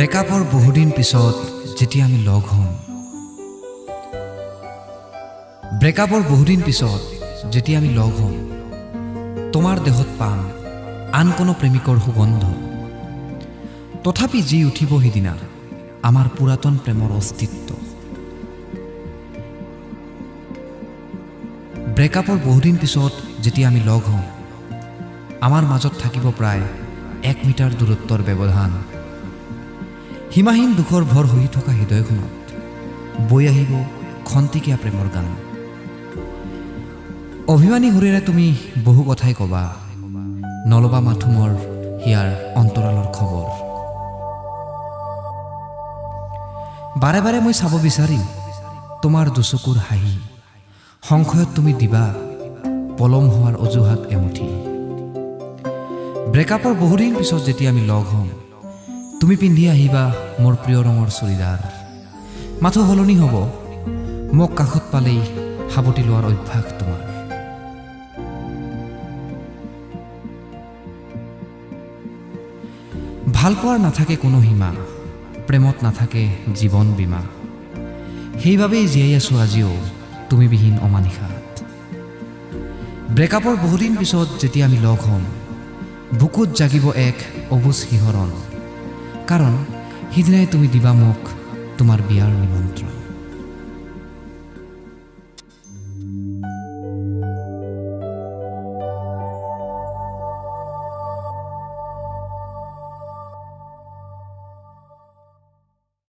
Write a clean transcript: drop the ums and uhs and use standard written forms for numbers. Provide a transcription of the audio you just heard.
ব্ৰেকআপৰ বহুদিন পিছত যেতিয়া আমি লগ হ'ম ব্ৰেকআপৰ বহুদিন পিছত যেতিয়া আমি লগ হ'ম তোমাৰ দেহত পাম আন কোনো প্ৰেমিকৰ সুগন্ধ তথাপি যি উঠিব সিদিনা আমাৰ পুৰাতন প্ৰেমৰ অস্তিত্ব ব্ৰেকআপৰ বহুদিন পিছত যেতিয়া আমি লগ হ'ম আমাৰ মাজত থাকিব প্ৰায় 1 মিটাৰ দূৰত্বৰ ব্যৱধান সীমাহীন দুখৰ ভৰ হৈ থকা হৃদয়খনত বৈ আহিব খন্তিকীয়া প্ৰেমৰ গান অভিমানী সুৰেৰে তুমি বহু কথাই ক'বা নলবা মাথোমৰ হিয়াৰ অন্তৰালৰ খবৰ বাৰে বাৰে মই চাব বিচাৰিম তোমাৰ দুচকুৰ হাঁহি সংশয়ত তুমি দিবা পলম হোৱাৰ অজুহাত এমুঠি ব্ৰেকআপৰ বহুদিন পিছত যেতিয়া আমি লগ হ'ম তুমি পিন্ধি আহিবা মোৰ প্ৰিয় ৰঙৰ চুৰিদাৰ মাথো সলনি হ'ব মোক কাষত পালেই সাৱটি লোৱাৰ অভ্যাস তোমাৰ ভাল পোৱাৰ নাথাকে কোনো সীমা প্ৰেমত নাথাকে জীৱন বীমা সেইবাবেই জীয়াই আছো আজিও তুমি বিহীন অমানিশাত ব্ৰেকআপৰ বহুদিন পিছত যেতিয়া আমি লগ হ'ম বুকুত জাগিব এক অবুজ শিহৰণ কাৰণ সিদিনাই তুমি দিবা মোক তোমাৰ বিয়াৰ নিমন্ত্ৰণ